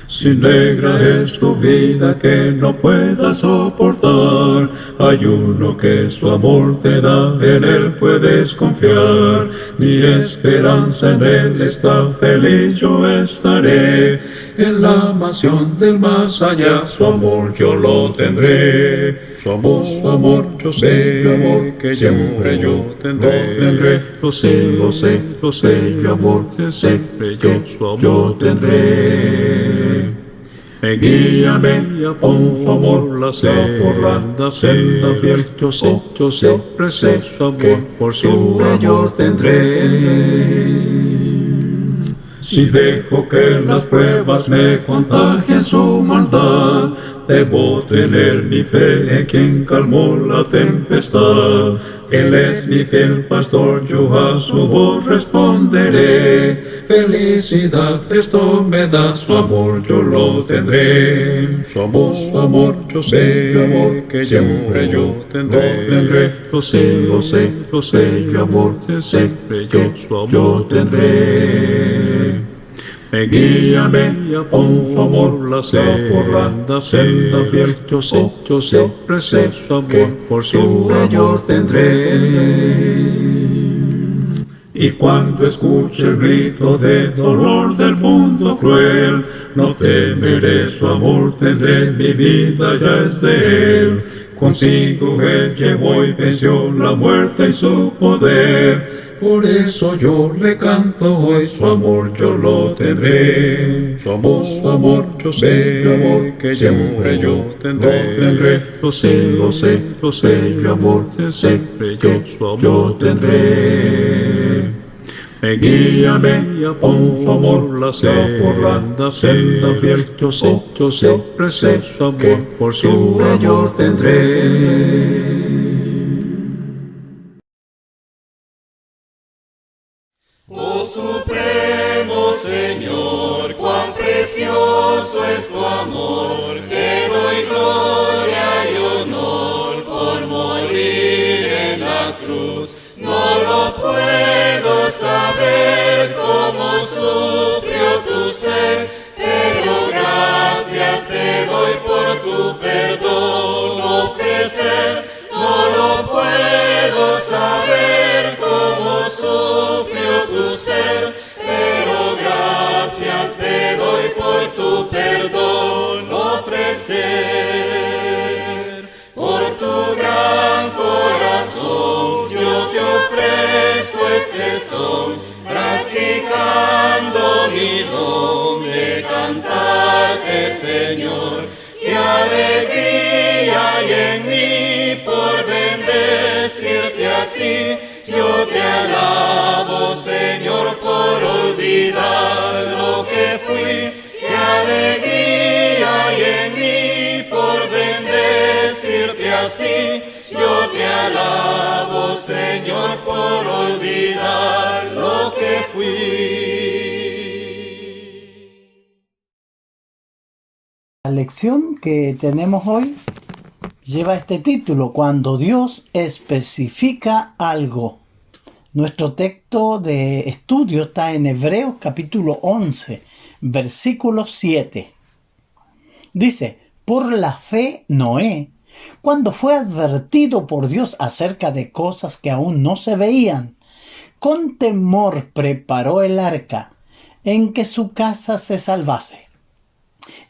Si negra es tu vida que no puedas soportar, hay uno que su amor te da, en él puedes confiar. Mi esperanza en él está, feliz yo estaré. En la mansión del más allá, su amor yo lo tendré. Su amor, yo sé, mi amor, que siempre yo tendré. Lo sé, lo sé, lo sé, mi amor, que siempre yo tendré. Guíame con su amor, la senda fiel. Yo siempre sé su amor, por siempre yo tendré. Si dejo que las pruebas me contagien su maldad, debo tener mi fe en quien calmó la tempestad. Él es mi fiel pastor, yo a su voz responderé. Felicidad esto me da, su amor yo lo tendré. Su amor, yo sé, mi amor, que siempre yo tendré. Lo sé, lo sé, lo sé, mi amor, que siempre yo tendré. Guíame con su amor, la senda fiel. Yo siempre sé su amor, por siempre yo tendré. Y cuando escuche el grito de dolor del mundo cruel, no temeré, su amor tendré, mi vida ya es de él. Consigo él llevó y venció la muerte y su poder. Por eso yo le canto hoy, su amor yo lo tendré. Su amor, yo sé, mi amor, que siempre yo tendré. Lo sé, lo sé, lo sé, mi amor, que siempre yo tendré. Guíame con su amor, la senda fiel. Yo siempre sé su amor, por siempre yo tendré. Oh Supremo Señor, cuán precioso es tu amor, te doy gloria y honor por morir en la cruz. No lo puedo saber cómo sufrió tu ser, pero gracias te doy por tu perdón ofrecer. No lo puedo saber cómo sufrió tu ser, pero gracias te doy por tu perdón ofrecer. Por tu gran corazón yo te ofrezco este son, practicando mi don de cantarte, Señor. ¡Qué alegría hay en mí por bendecirte así! Yo te alabo, Señor, por olvidar lo que fui. ¡Qué alegría hay en mí por bendecirte así! Yo te alabo, Señor, por olvidar lo que fui. La lección que tenemos hoy lleva este título: Cuando Dios especifica algo. Nuestro texto de estudio está en Hebreos capítulo 11, versículo 7. Dice: por la fe Noé, cuando fue advertido por Dios acerca de cosas que aún no se veían, con temor preparó el arca en que su casa se salvase.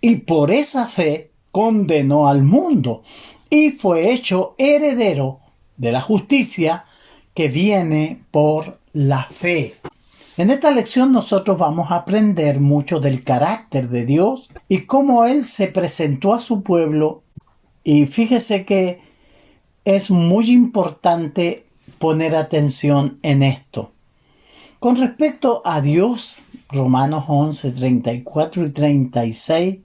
Y por esa fe condenó al mundo y fue hecho heredero de la justicia que viene por la fe. En esta lección nosotros vamos a aprender mucho del carácter de Dios y cómo Él se presentó a su pueblo. Y fíjese que es muy importante poner atención en esto. Con respecto a Dios, Romanos 11, 34 y 36,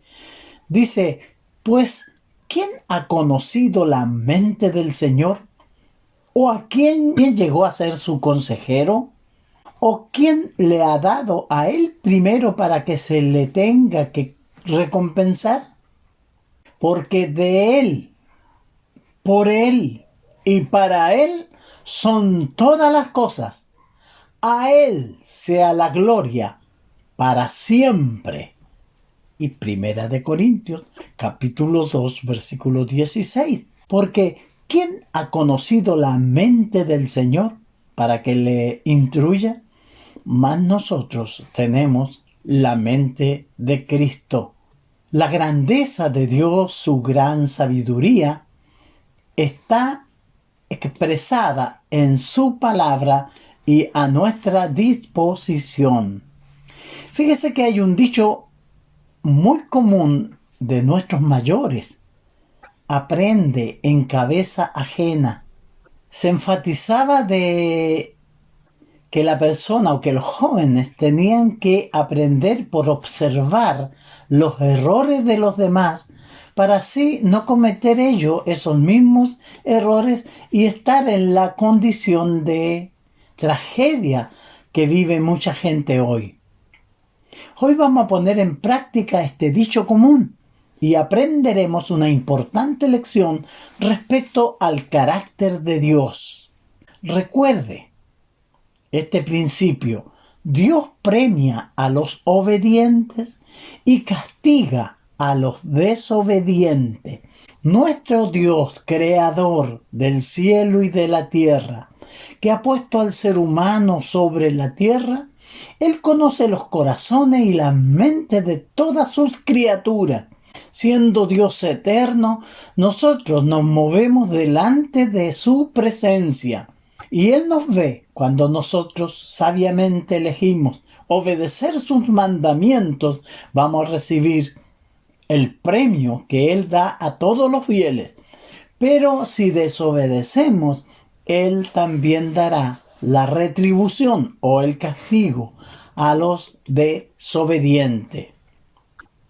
dice: pues, ¿quién ha conocido la mente del Señor? ¿O a quién llegó a ser su consejero? ¿O quién le ha dado a él primero para que se le tenga que recompensar? Porque de él, por él y para él son todas las cosas. A él sea la gloria para siempre. y Primera de Corintios, capítulo 2, versículo 16. Porque ¿quién ha conocido la mente del Señor para que le instruya? Mas nosotros tenemos la mente de Cristo. La grandeza de Dios, su gran sabiduría, está expresada en su palabra y a nuestra disposición. Fíjese que hay un dicho muy común de nuestros mayores: aprende en cabeza ajena. Se enfatizaba de que la persona o que los jóvenes tenían que aprender por observar los errores de los demás para así no cometer ellos esos mismos errores y estar en la condición de tragedia que vive mucha gente hoy. Hoy vamos a poner en práctica este dicho común y aprenderemos una importante lección respecto al carácter de Dios. Recuerde este principio: Dios premia a los obedientes y castiga a los desobedientes. Nuestro Dios, creador del cielo y de la tierra, que ha puesto al ser humano sobre la tierra, Él conoce los corazones y las mentes de todas sus criaturas. Siendo Dios eterno, nosotros nos movemos delante de su presencia. Y Él nos ve cuando nosotros sabiamente elegimos obedecer sus mandamientos. Vamos a recibir el premio que Él da a todos los fieles. Pero si desobedecemos, Él también dará la retribución o el castigo a los desobedientes.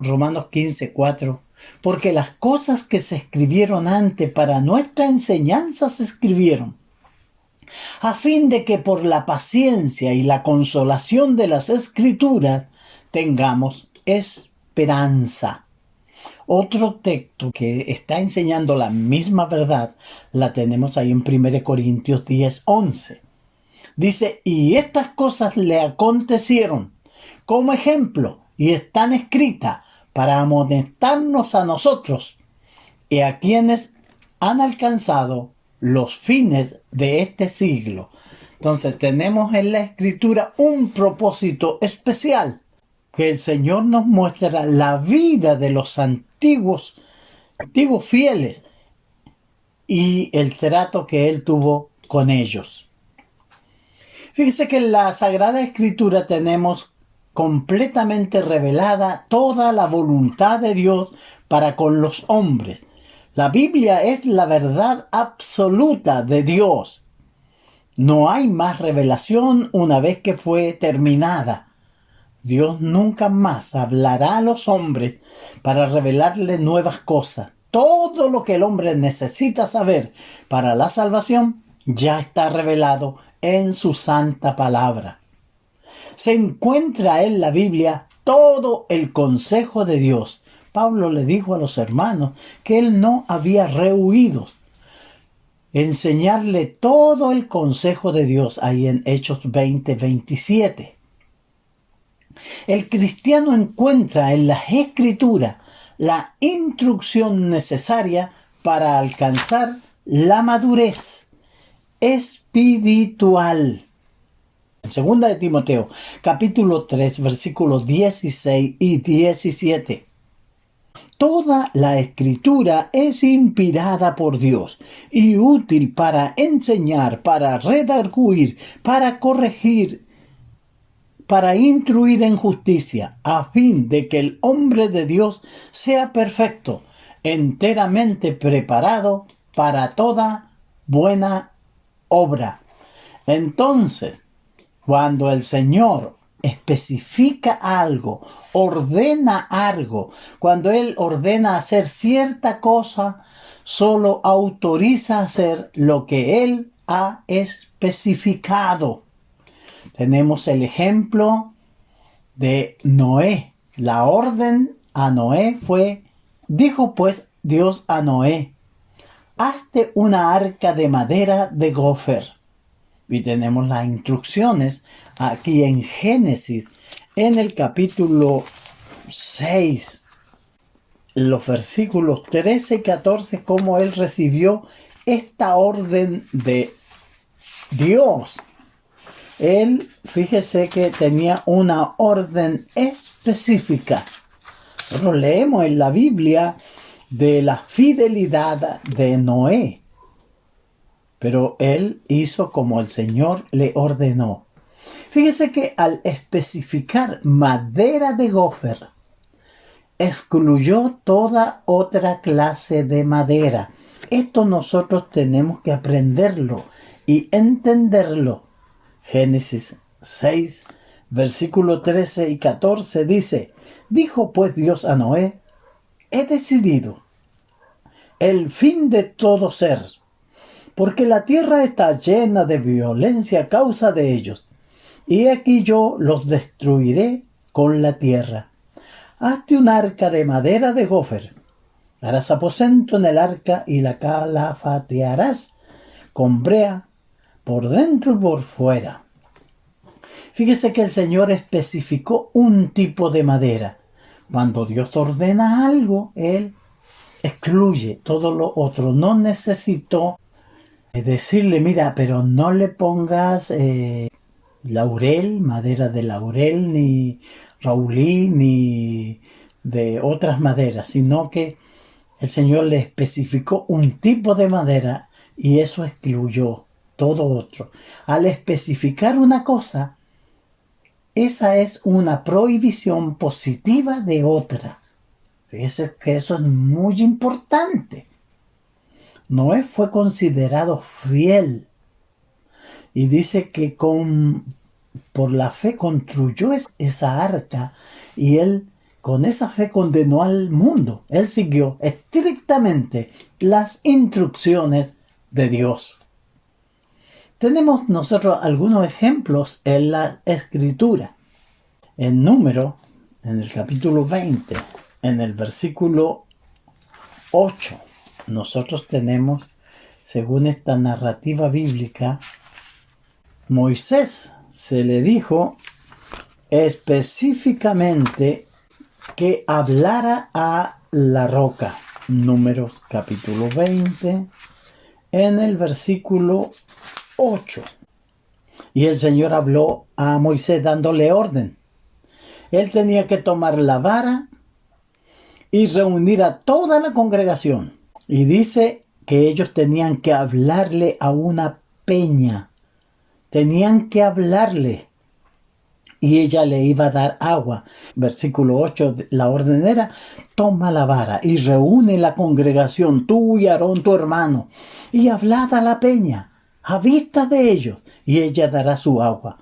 Romanos 15:4. Porque las cosas que se escribieron antes para nuestra enseñanza se escribieron, a fin de que por la paciencia y la consolación de las Escrituras tengamos esperanza. Otro texto que está enseñando la misma verdad la tenemos ahí en 1 Corintios 10:11. Dice: y estas cosas le acontecieron como ejemplo y están escritas para amonestarnos a nosotros y a quienes han alcanzado los fines de este siglo. Entonces tenemos en la Escritura un propósito especial, que el Señor nos muestra la vida de los antiguos fieles y el trato que Él tuvo con ellos. Fíjese que en la Sagrada Escritura tenemos completamente revelada toda la voluntad de Dios para con los hombres. La Biblia es la verdad absoluta de Dios. No hay más revelación una vez que fue terminada. Dios nunca más hablará a los hombres para revelarles nuevas cosas. Todo lo que el hombre necesita saber para la salvación ya está revelado en su santa palabra. Se encuentra en la Biblia todo el consejo de Dios. Pablo le dijo a los hermanos que él no había rehuido enseñarle todo el consejo de Dios ahí en Hechos 20:27. El cristiano encuentra en las Escrituras la instrucción necesaria para alcanzar la madurez espiritual. En 2 de Timoteo, capítulo 3, versículos 16 y 17. Toda la Escritura es inspirada por Dios y útil para enseñar, para redarguir, para corregir, para instruir en justicia, a fin de que el hombre de Dios sea perfecto, enteramente preparado para toda buena obra. Entonces, cuando el Señor especifica algo, ordena algo, cuando Él ordena hacer cierta cosa, solo autoriza hacer lo que Él ha especificado. Tenemos el ejemplo de Noé. La orden a Noé fue: dijo pues Dios a Noé: hazte una arca de madera de gofer. Y tenemos las instrucciones aquí en Génesis, en el capítulo 6, los versículos 13 y 14, cómo él recibió esta orden de Dios. Él, fíjese que tenía una orden específica. Nosotros leemos en la Biblia de la fidelidad de Noé, pero él hizo como el Señor le ordenó. Fíjese que al especificar madera de gofer, excluyó toda otra clase de madera. Esto nosotros tenemos que aprenderlo y entenderlo. Génesis 6, versículo 13 y 14 dice: dijo pues Dios a Noé: he decidido el fin de todo ser, porque la tierra está llena de violencia a causa de ellos, y aquí yo los destruiré con la tierra. Hazte un arca de madera de gofer, harás aposento en el arca y la calafatearás con brea por dentro y por fuera. Fíjese que el Señor especificó un tipo de madera. Cuando Dios ordena algo, Él excluye todo lo otro. No necesitó decirle: mira, pero no le pongas laurel, madera de laurel, ni raulí, ni de otras maderas, sino que el Señor le especificó un tipo de madera y eso excluyó todo otro. Al especificar una cosa, esa es una prohibición positiva de otra. Fíjese que eso es muy importante. Noé fue considerado fiel y dice que por la fe construyó esa arca y él con esa fe condenó al mundo. Él siguió estrictamente las instrucciones de Dios. Tenemos nosotros algunos ejemplos en la Escritura. En Número, en el capítulo 20, en el versículo 8, nosotros tenemos, según esta narrativa bíblica, Moisés se le dijo específicamente que hablara a la roca. Números capítulo 20, en el versículo 8. Y el Señor habló a Moisés dándole orden. Él tenía que tomar la vara y reunir a toda la congregación. Y dice que ellos tenían que hablarle a una peña. Tenían que hablarle. Y ella le iba a dar agua. Versículo 8, la orden era: toma la vara y reúne la congregación, tú y Aarón tu hermano, y hablad a la peña, a vista de ellos, y ella dará su agua.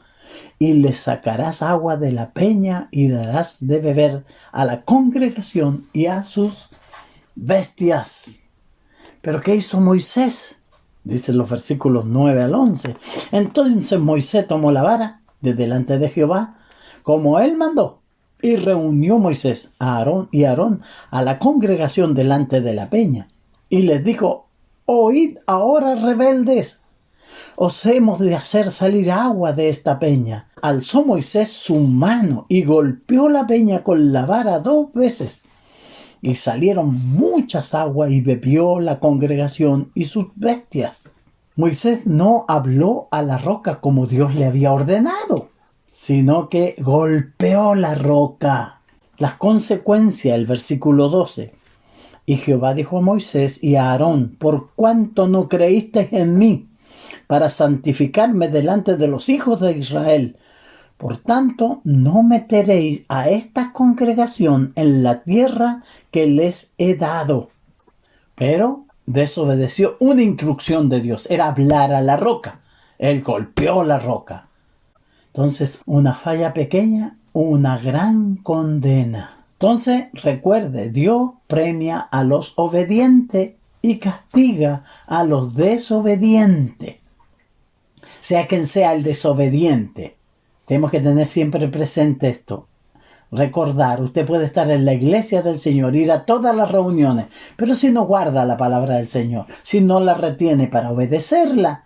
Y le sacarás agua de la peña y darás de beber a la congregación y a sus bestias. ¿Pero qué hizo Moisés? Dicen los versículos 9 al 11. Entonces Moisés tomó la vara de delante de Jehová, como él mandó, y reunió Moisés a Aarón a la congregación delante de la peña, y les dijo: oíd ahora, rebeldes, os hemos de hacer salir agua de esta peña. Alzó Moisés su mano y golpeó la peña con la vara 2 veces, y salieron muchas aguas, y bebió la congregación y sus bestias. Moisés no habló a la roca como Dios le había ordenado, sino que golpeó la roca. Las consecuencias, el versículo 12. Y Jehová dijo a Moisés y a Aarón: por cuanto no creísteis en mí, para santificarme delante de los hijos de Israel, por tanto no meteréis a esta congregación en la tierra que les he dado. Pero desobedeció una instrucción de Dios, era hablar a la roca. Él golpeó la roca. Entonces, una falla pequeña, una gran condena. Entonces, recuerde, Dios premia a los obedientes y castiga a los desobedientes. Sea quien sea el desobediente, tenemos que tener siempre presente esto. Recordar, usted puede estar en la iglesia del Señor, ir a todas las reuniones, pero si no guarda la palabra del Señor, si no la retiene para obedecerla,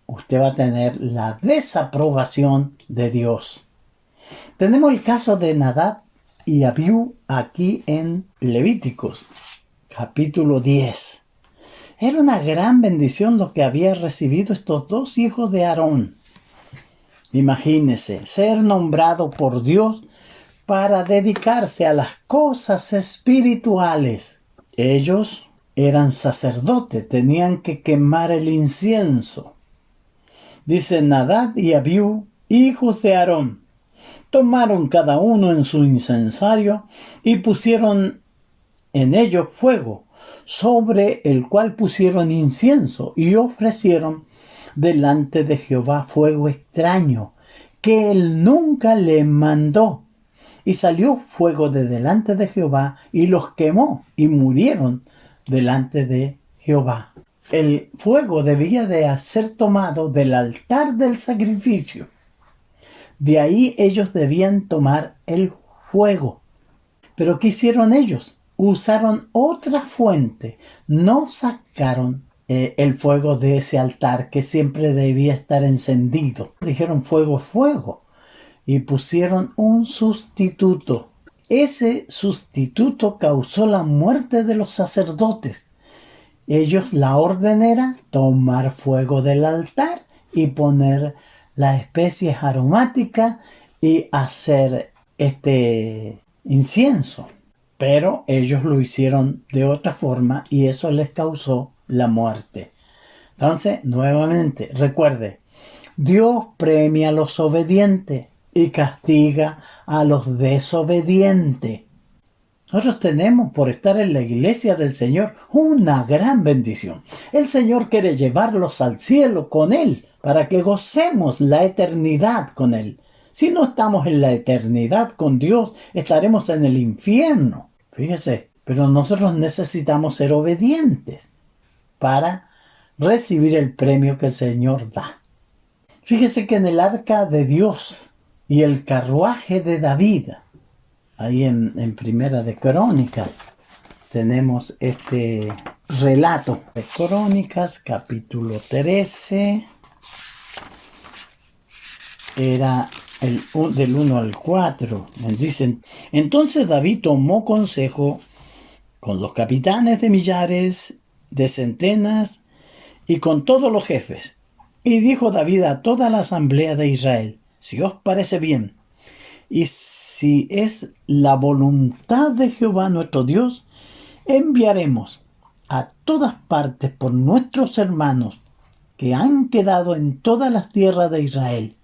usted va a tener la desaprobación de Dios. Tenemos el caso de Nadab y Abiú aquí en Levíticos, capítulo 10. Era una gran bendición lo que había recibido estos dos hijos de Aarón. Imagínese, ser nombrado por Dios para dedicarse a las cosas espirituales. Ellos eran sacerdotes, tenían que quemar el incienso. Dice Nadab y Abiú, hijos de Aarón, tomaron cada uno en su incensario y pusieron en ello fuego, sobre el cual pusieron incienso y ofrecieron delante de Jehová fuego extraño, que él nunca le mandó. Y salió fuego de delante de Jehová y los quemó y murieron delante de Jehová. El fuego debía de ser tomado del altar del sacrificio. De ahí ellos debían tomar el fuego. Pero ¿qué hicieron ellos? Usaron otra fuente. No sacaron el fuego de ese altar que siempre debía estar encendido. Dijeron fuego, fuego. Y pusieron un sustituto. Ese sustituto causó la muerte de los sacerdotes. Ellos, la orden era tomar fuego del altar y poner las especies aromáticas y hacer incienso. Pero ellos lo hicieron de otra forma y eso les causó la muerte. Entonces, nuevamente, recuerde, Dios premia a los obedientes y castiga a los desobedientes. Nosotros tenemos, por estar en la iglesia del Señor, una gran bendición. El Señor quiere llevarlos al cielo con Él, para que gocemos la eternidad con Él. Si no estamos en la eternidad con Dios, estaremos en el infierno. Fíjese, pero nosotros necesitamos ser obedientes para recibir el premio que el Señor da. Fíjese que en el arca de Dios y el carruaje de David, ahí en Primera de Crónicas, tenemos este relato de Crónicas, capítulo 13, era del 1 al 4, dicen, entonces David tomó consejo con los capitanes de millares, de centenas y con todos los jefes. Y dijo David a toda la asamblea de Israel, si os parece bien, y si es la voluntad de Jehová nuestro Dios, enviaremos a todas partes por nuestros hermanos que han quedado en todas las tierras de Israel,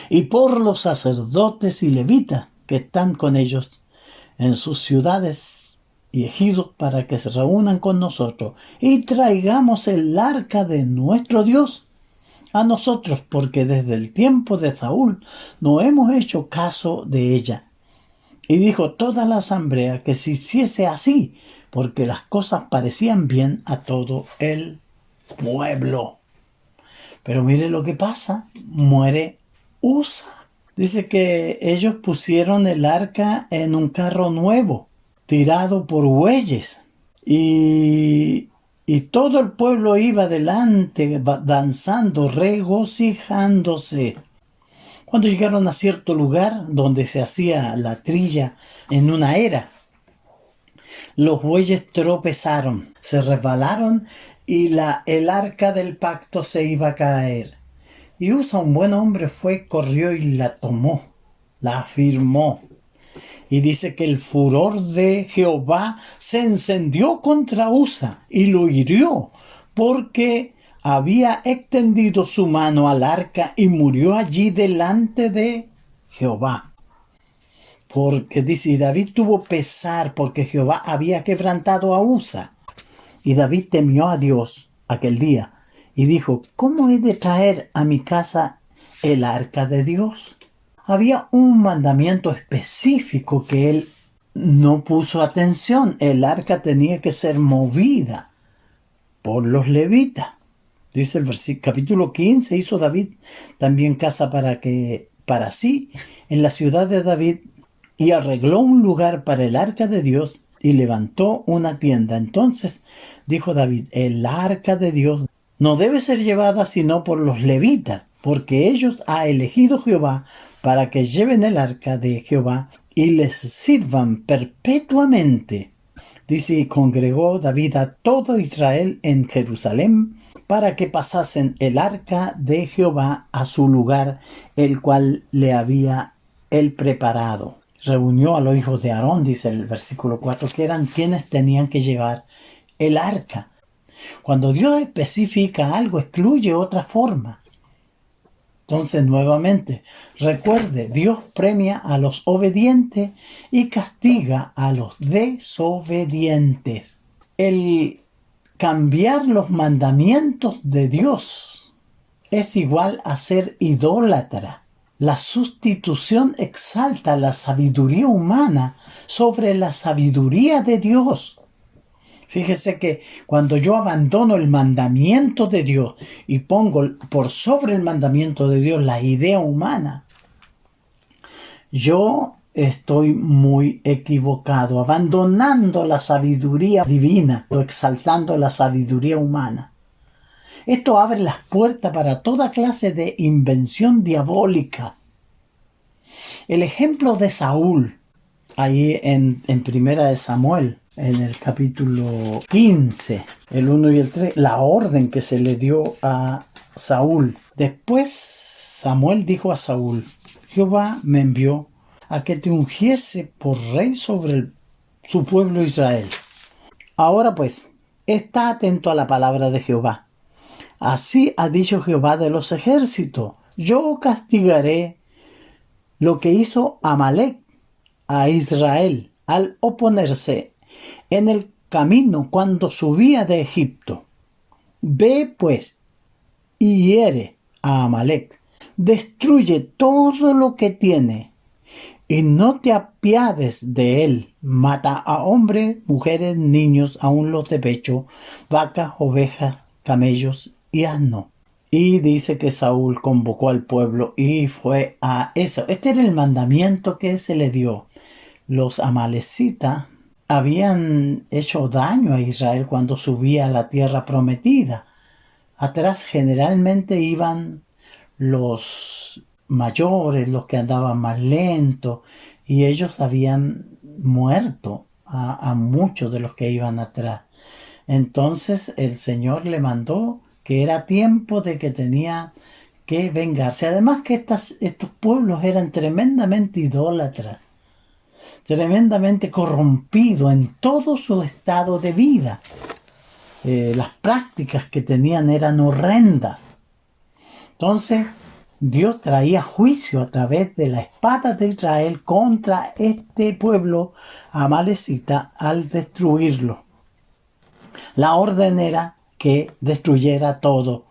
y por los sacerdotes y levitas que están con ellos en sus ciudades y ejidos, para que se reúnan con nosotros y traigamos el arca de nuestro Dios a nosotros, porque desde el tiempo de Saúl no hemos hecho caso de ella. Y dijo toda la asamblea que se hiciese así, porque las cosas parecían bien a todo el pueblo. Pero mire lo que pasa, muere Usa. Dice que ellos pusieron el arca en un carro nuevo, tirado por bueyes, y todo el pueblo iba delante, danzando, regocijándose. Cuando llegaron a cierto lugar donde se hacía la trilla en una era, los bueyes tropezaron, se resbalaron y el arca del pacto se iba a caer. Y Usa, un buen hombre, corrió y la tomó, la afirmó. Y dice que el furor de Jehová se encendió contra Usa y lo hirió, porque había extendido su mano al arca y murió allí delante de Jehová. Porque dice, y David tuvo pesar porque Jehová había quebrantado a Usa. Y David temió a Dios aquel día y dijo, ¿cómo he de traer a mi casa el arca de Dios? Había un mandamiento específico que él no puso atención. El arca tenía que ser movida por los levitas. Dice el capítulo 15, hizo David también casa para sí en la ciudad de David, y arregló un lugar para el arca de Dios y levantó una tienda. Entonces dijo David, el arca de Dios no debe ser llevada sino por los levitas, porque ellos ha elegido Jehová para que lleven el arca de Jehová y les sirvan perpetuamente. Dice, y congregó David a todo Israel en Jerusalén para que pasasen el arca de Jehová a su lugar, el cual le había él preparado. Reunió a los hijos de Aarón, dice el versículo 4, que eran quienes tenían que llevar el arca. Cuando Dios especifica algo, excluye otra forma. Entonces, nuevamente, recuerde, Dios premia a los obedientes y castiga a los desobedientes. El cambiar los mandamientos de Dios es igual a ser idólatra. La sustitución exalta la sabiduría humana sobre la sabiduría de Dios. Fíjese que cuando yo abandono el mandamiento de Dios y pongo por sobre el mandamiento de Dios la idea humana, yo estoy muy equivocado, abandonando la sabiduría divina o exaltando la sabiduría humana. Esto abre las puertas para toda clase de invención diabólica. El ejemplo de Saúl, ahí en Primera de Samuel, en el capítulo 15, el 1 y el 3, la orden que se le dio a Saúl. Después Samuel dijo a Saúl, Jehová me envió a que te ungiese por rey sobre su pueblo Israel. Ahora pues, está atento a la palabra de Jehová. Así ha dicho Jehová de los ejércitos, yo castigaré lo que hizo Amalec a Israel al oponerse en el camino cuando subía de Egipto. Ve pues y hiere a Amalec, destruye todo lo que tiene y no te apiades de él. Mata a hombres, mujeres, niños, aun los de pecho, vacas, ovejas, camellos y asno. Y dice que Saúl convocó al pueblo y fue a eso. Este era el mandamiento que se le dio. Los amalecitas habían hecho daño a Israel cuando subía a la tierra prometida. Atrás generalmente iban los mayores, los que andaban más lentos, y ellos habían muerto a muchos de los que iban atrás. Entonces el Señor le mandó que era tiempo de que tenía que vengarse. Además que estos pueblos eran tremendamente idólatras, tremendamente corrompidos en todo su estado de vida. Las prácticas que tenían eran horrendas. Entonces Dios traía juicio a través de la espada de Israel contra este pueblo amalecita al destruirlo. La orden era que destruyera todo.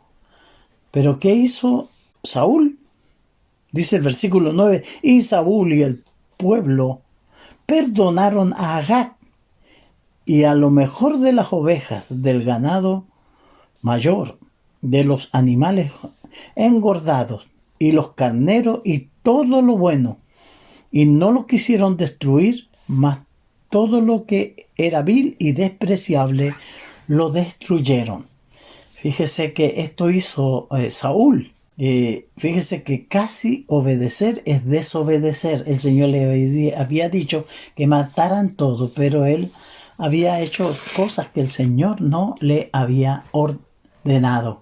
Pero ¿qué hizo Saúl? Dice el versículo 9, y Saúl y el pueblo perdonaron a Agag y a lo mejor de las ovejas, del ganado mayor, de los animales engordados y los carneros y todo lo bueno, y no lo quisieron destruir, mas todo lo que era vil y despreciable lo destruyeron. Fíjese que esto hizo Saúl. Fíjese que casi obedecer es desobedecer. El Señor le había dicho que mataran todo, pero él había hecho cosas que el Señor no le había ordenado.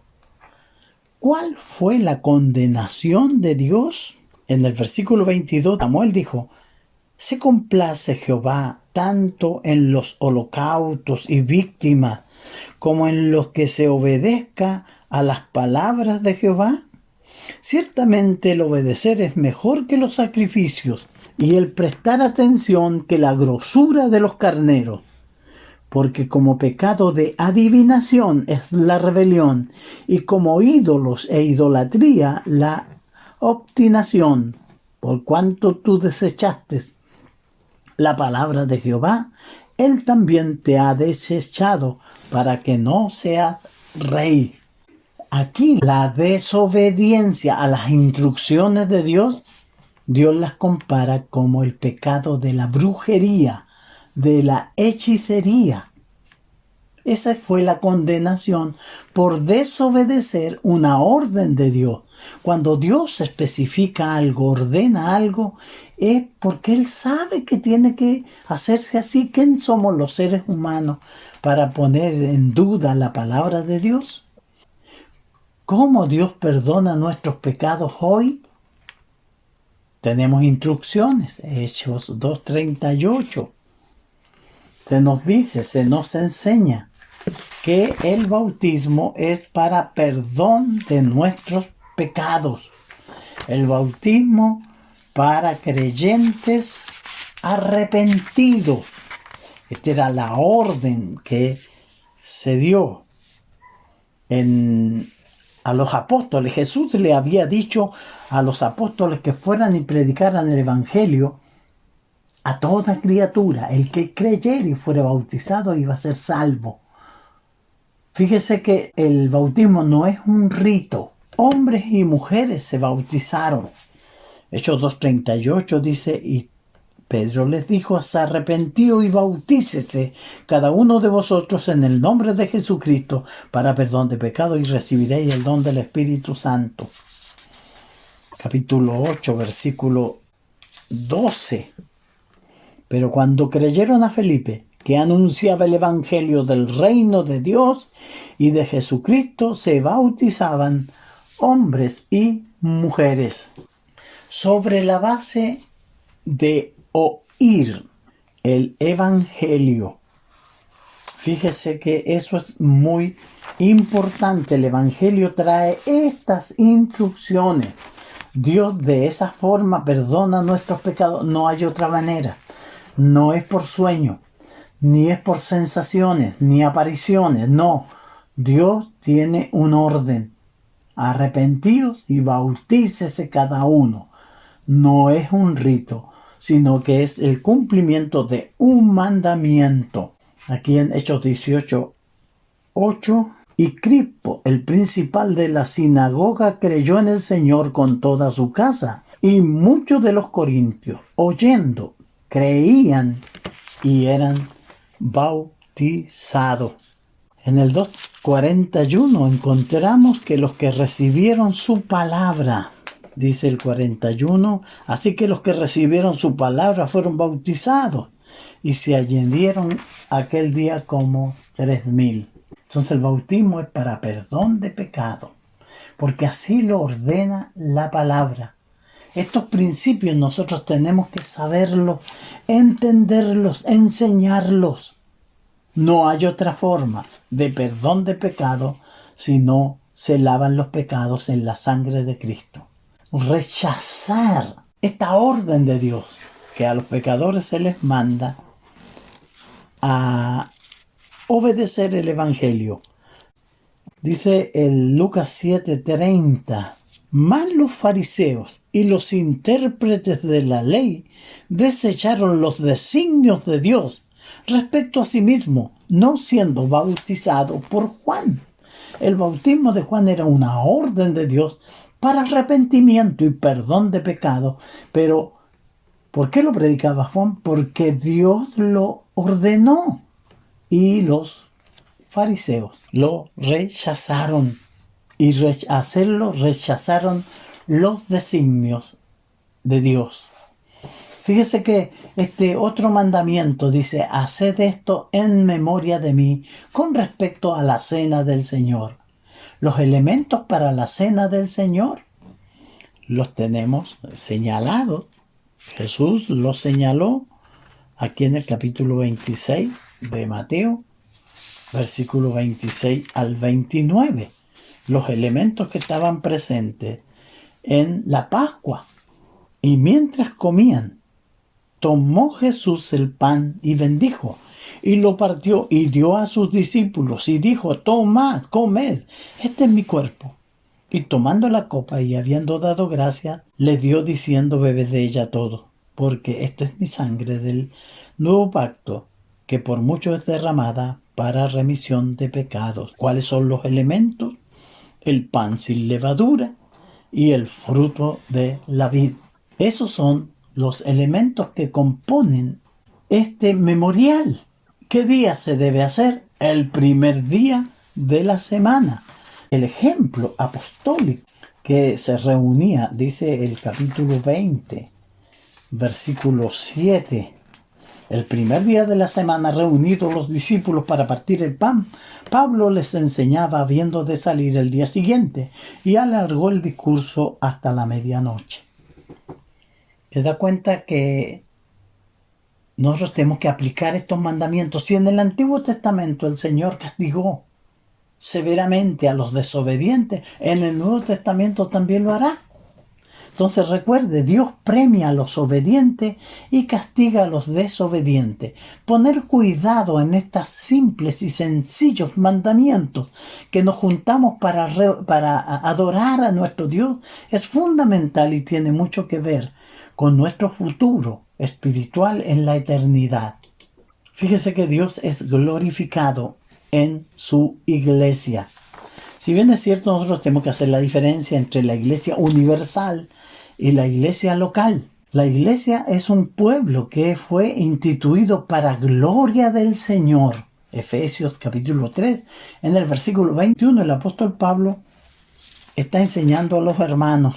¿Cuál fue la condenación de Dios? En el versículo 22, Samuel dijo, se complace Jehová tanto en los holocaustos y víctimas como en los que se obedezca a las palabras de Jehová. Ciertamente el obedecer es mejor que los sacrificios y el prestar atención que la grosura de los carneros, porque como pecado de adivinación es la rebelión y como ídolos e idolatría la obstinación, por cuanto tú desechaste la palabra de Jehová, él también te ha desechado para que no seas rey. Aquí la desobediencia a las instrucciones de Dios, Dios las compara como el pecado de la brujería, de la hechicería. Esa fue la condenación por desobedecer una orden de Dios. Cuando Dios especifica algo, ordena algo, es porque Él sabe que tiene que hacerse así. ¿Quién somos los seres humanos para poner en duda la palabra de Dios? ¿Cómo Dios perdona nuestros pecados hoy? Tenemos instrucciones, Hechos 2:38. Se nos dice, se nos enseña que el bautismo es para perdón de nuestros pecados. El bautismo para creyentes arrepentidos. Esta era la orden que se dio a los apóstoles. Jesús le había dicho a los apóstoles que fueran y predicaran el evangelio a toda criatura. El que creyera y fuera bautizado iba a ser salvo. Fíjese que el bautismo no es un rito. Hombres y mujeres se bautizaron. Hechos 2:38 dice, y Pedro les dijo, se arrepentió y bautícese cada uno de vosotros en el nombre de Jesucristo para perdón de pecado y recibiréis el don del Espíritu Santo. Capítulo 8, versículo 12. Pero cuando creyeron a Felipe, que anunciaba el evangelio del reino de Dios y de Jesucristo, se bautizaban hombres y mujeres. Sobre la base de oír el evangelio. Fíjese que eso es muy importante. El evangelio trae estas instrucciones. Dios de esa forma perdona nuestros pecados. No hay otra manera. No es por sueño, ni es por sensaciones, ni apariciones. No. Dios tiene un orden. Arrepentíos y bautícese cada uno. No es un rito, sino que es el cumplimiento de un mandamiento. Aquí en Hechos 18:8, y Crispo, el principal de la sinagoga, creyó en el Señor con toda su casa, y muchos de los corintios, oyendo, creían y eran bautizados. En el 2:41 encontramos que los que recibieron su palabra, dice el 41, así que los que recibieron su palabra fueron bautizados y se añadieron aquel día como 3,000. Entonces el bautismo es para perdón de pecado, porque así lo ordena la palabra. Estos principios nosotros tenemos que saberlos, entenderlos, enseñarlos. No hay otra forma de perdón de pecado si no se lavan los pecados en la sangre de Cristo. Rechazar esta orden de Dios que a los pecadores se les manda a obedecer el evangelio. Dice el Lucas 7:30, mas los fariseos y los intérpretes de la ley desecharon los designios de Dios respecto a sí mismo, no siendo bautizado por Juan. El bautismo de Juan era una orden de Dios para arrepentimiento y perdón de pecado. Pero, ¿por qué lo predicaba Juan? Porque Dios lo ordenó. Y los fariseos lo rechazaron. Y hacerlo rechazaron los designios de Dios. Fíjese que este otro mandamiento dice, haced esto en memoria de mí con respecto a la cena del Señor. Los elementos para la cena del Señor los tenemos señalados. Jesús los señaló aquí en el capítulo 26 de Mateo, versículo 26 al 29. Los elementos que estaban presentes en la Pascua. Y mientras comían, tomó Jesús el pan y bendijo, y lo partió y dio a sus discípulos, y dijo, tomad, comed, este es mi cuerpo. Y tomando la copa y habiendo dado gracias, le dio diciendo, bebed de ella todo, porque esto es mi sangre del nuevo pacto, que por mucho es derramada para remisión de pecados. ¿Cuáles son los elementos? El pan sin levadura y el fruto de la vid. Esos son los elementos que componen este memorial. ¿Qué día se debe hacer? el primer día de la semana. El ejemplo apostólico que se reunía, dice el capítulo 20, versículo 7. El primer día de la semana, reunidos los discípulos para partir el pan, Pablo les enseñaba habiendo de salir el día siguiente y alargó el discurso hasta la medianoche. ¿Te das cuenta que nosotros tenemos que aplicar estos mandamientos? Si en el Antiguo Testamento el Señor castigó severamente a los desobedientes, en el Nuevo Testamento también lo hará. Entonces recuerde, Dios premia a los obedientes y castiga a los desobedientes. Poner cuidado en estos simples y sencillos mandamientos que nos juntamos para adorar a nuestro Dios es fundamental y tiene mucho que ver con nuestro futuro espiritual en la eternidad. Fíjese que Dios es glorificado en su iglesia. Si bien es cierto, nosotros tenemos que hacer la diferencia entre la iglesia universal y la iglesia local. La iglesia es un pueblo que fue instituido para gloria del Señor. Efesios capítulo 3, en el versículo 21, el apóstol Pablo está enseñando a los hermanos: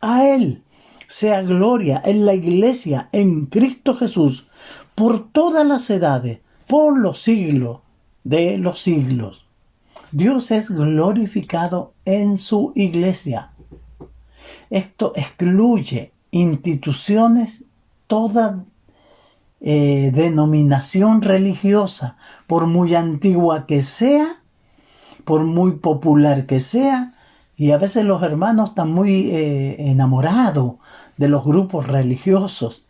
a Él sea gloria en la iglesia, en Cristo Jesús, por todas las edades, por los siglos de los siglos. Dios es glorificado en su iglesia. Esto excluye instituciones, toda denominación religiosa, por muy antigua que sea, por muy popular que sea, y a veces los hermanos están muy enamorados de los grupos religiosos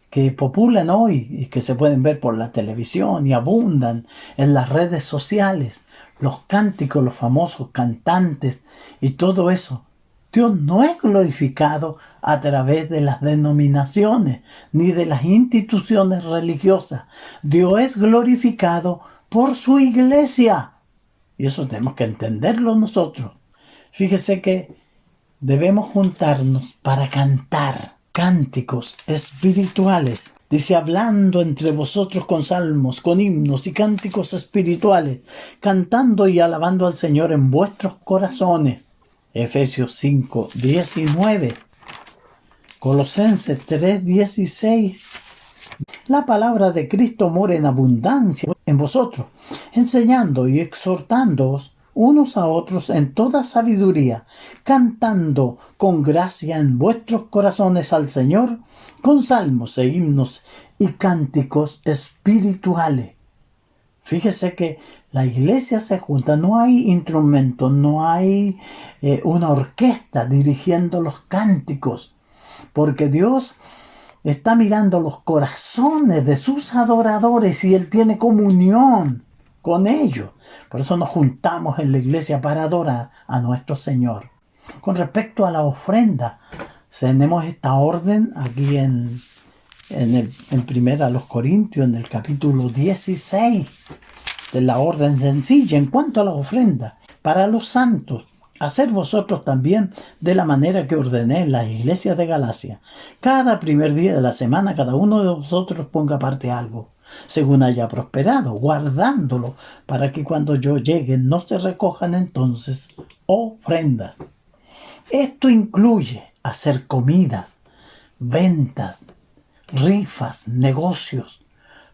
que populan hoy y que se pueden ver por la televisión y abundan en las redes sociales, los cánticos, los famosos cantantes y todo eso. Dios no es glorificado a través de las denominaciones ni de las instituciones religiosas. Dios es glorificado por su iglesia. Y eso tenemos que entenderlo nosotros. Fíjese que debemos juntarnos para cantar cánticos espirituales. Dice, hablando entre vosotros con salmos, con himnos y cánticos espirituales, cantando y alabando al Señor en vuestros corazones. Efesios 5, 19. Colosenses 3, 16. La palabra de Cristo mora en abundancia en vosotros, enseñando y exhortándoos unos a otros en toda sabiduría, cantando con gracia en vuestros corazones al Señor, con salmos e himnos y cánticos espirituales. Fíjese que la iglesia se junta, no hay instrumentos, no hay una orquesta dirigiendo los cánticos, porque Dios está mirando los corazones de sus adoradores y Él tiene comunión con ellos. Por eso nos juntamos en la iglesia para adorar a nuestro Señor. Con respecto a la ofrenda, tenemos esta orden aquí en primera a los Corintios, en el capítulo 16, de la orden sencilla en cuanto a la ofrenda para los santos. Hacer vosotros también de la manera que ordené en las iglesias de Galacia. Cada primer día de la semana, cada uno de vosotros ponga aparte algo, según haya prosperado, guardándolo, para que cuando yo llegue no se recojan entonces ofrendas. Esto incluye hacer comida, ventas, rifas, negocios.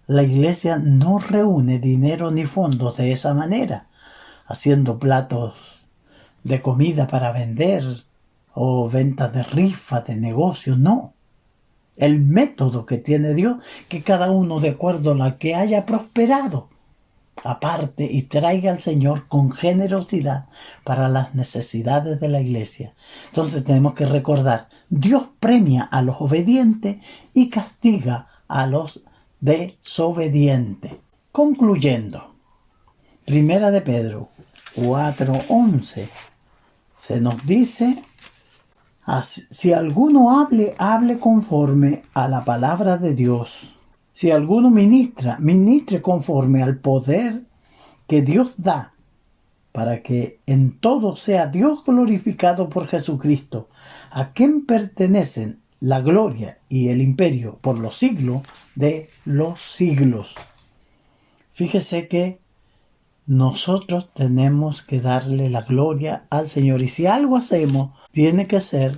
La iglesia no reúne dinero ni fondos de esa manera, haciendo platos de comida para vender o ventas de rifas, de negocios, no. El método que tiene Dios, que cada uno de acuerdo a la que haya prosperado, aparte y traiga al Señor con generosidad para las necesidades de la iglesia. Entonces tenemos que recordar, Dios premia a los obedientes y castiga a los desobedientes. Concluyendo, Primera de Pedro 4:11 se nos dice: si alguno hable conforme a la palabra de Dios. Si alguno ministre conforme al poder que Dios da, para que en todo sea Dios glorificado por Jesucristo, a quien pertenecen la gloria y el imperio por los siglos de los siglos. Fíjese que nosotros tenemos que darle la gloria al Señor. Y si algo hacemos, tiene que ser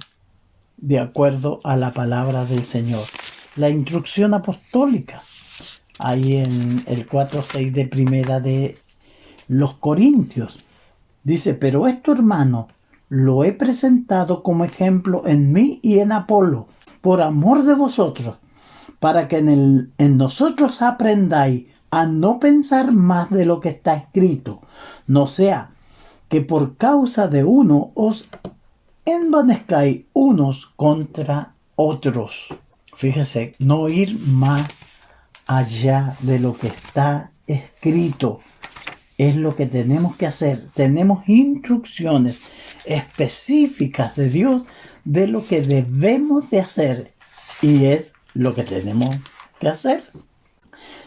de acuerdo a la palabra del Señor. La instrucción apostólica, ahí en el 4:6 de primera de los Corintios, dice: pero esto, hermano, lo he presentado como ejemplo en mí y en Apolo, por amor de vosotros, para que en nosotros aprendáis a no pensar más de lo que está escrito, no sea que por causa de uno os envanezcáis unos contra otros. Fíjese, no ir más allá de lo que está escrito es lo que tenemos que hacer. Tenemos instrucciones específicas de Dios de lo que debemos de hacer, y es lo que tenemos que hacer.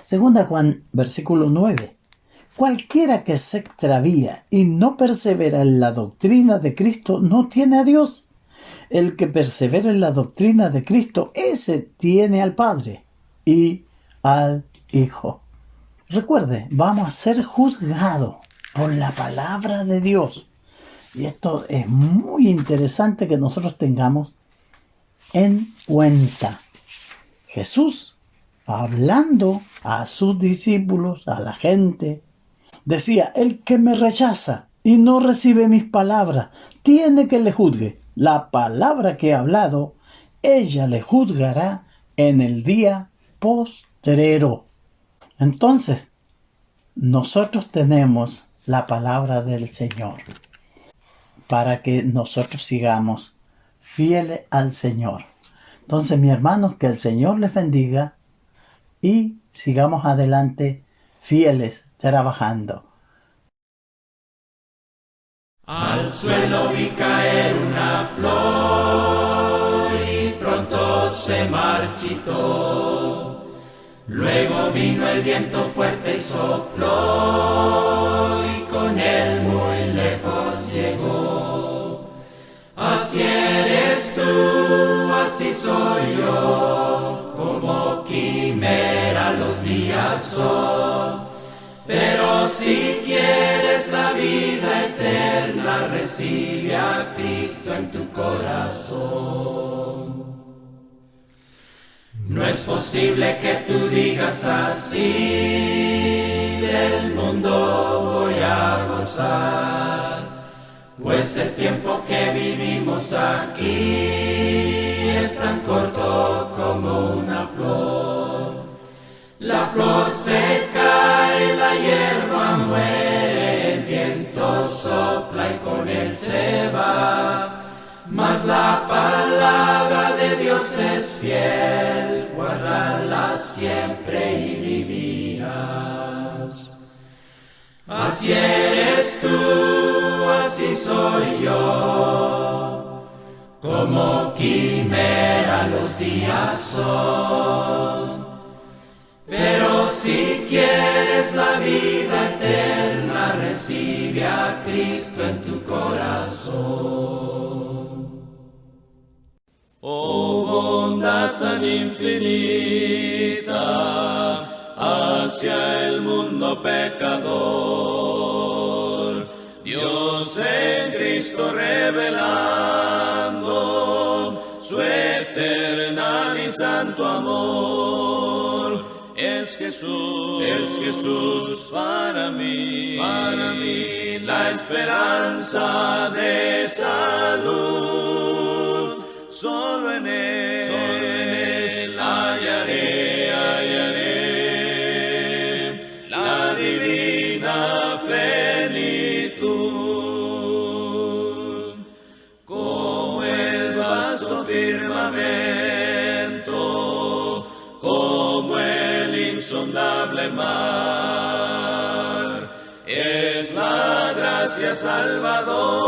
Segunda Juan, versículo 9. Cualquiera que se extravía y no persevera en la doctrina de Cristo no tiene a Dios. El que persevera en la doctrina de Cristo, ese tiene al Padre y al Hijo. Recuerde, vamos a ser juzgados por la palabra de Dios. Y esto es muy interesante que nosotros tengamos en cuenta. Jesús, hablando a sus discípulos, a la gente, decía: el que me rechaza y no recibe mis palabras, tiene que le juzgue. La palabra que he hablado, ella le juzgará en el día postrero. Entonces, nosotros tenemos la palabra del Señor para que nosotros sigamos fieles al Señor. Entonces, mis hermanos, que el Señor les bendiga y sigamos adelante fieles, trabajando. Al suelo vi caer una flor y pronto se marchitó. Luego vino el viento fuerte y sopló, y con él muy lejos llegó. Así eres tú, así soy yo, como quimera los días son. Pero si quieres la vida eterna, recibe a Cristo en tu corazón. No es posible que tú digas así: del mundo voy a gozar, pues el tiempo que vivimos aquí es tan corto como una flor. La flor se cae, la hierba muere, el viento sopla y con él se va. Mas la palabra de Dios es fiel, guárdala siempre y vivirás. Así eres tú, así soy yo, como quimera los días son. Pero si quieres la vida eterna, recibe a Cristo en tu corazón. Oh bondad tan infinita hacia el mundo pecador, Dios en Cristo revelando su eterno y santo amor. Es Jesús para mí la esperanza de salud. Solo en él hallaré la divina plenitud. Como el vasto firmamento, como el insondable mar, es la gracia salvadora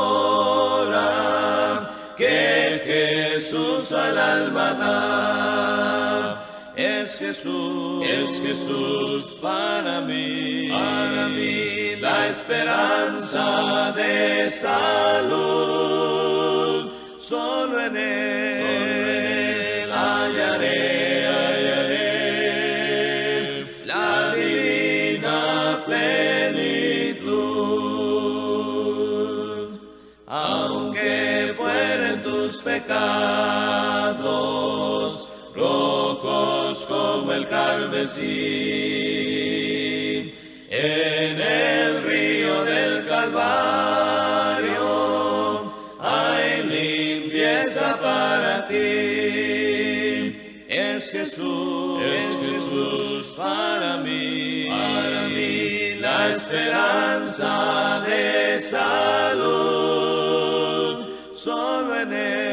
que Jesús al alma da. Es Jesús para mí la esperanza de salud. Solo en él hallaré la divina plenitud. pecados, rojos como el carmesí. En el río del Calvario hay limpieza para ti. Es Jesús para mí la esperanza de salud. Solo en Él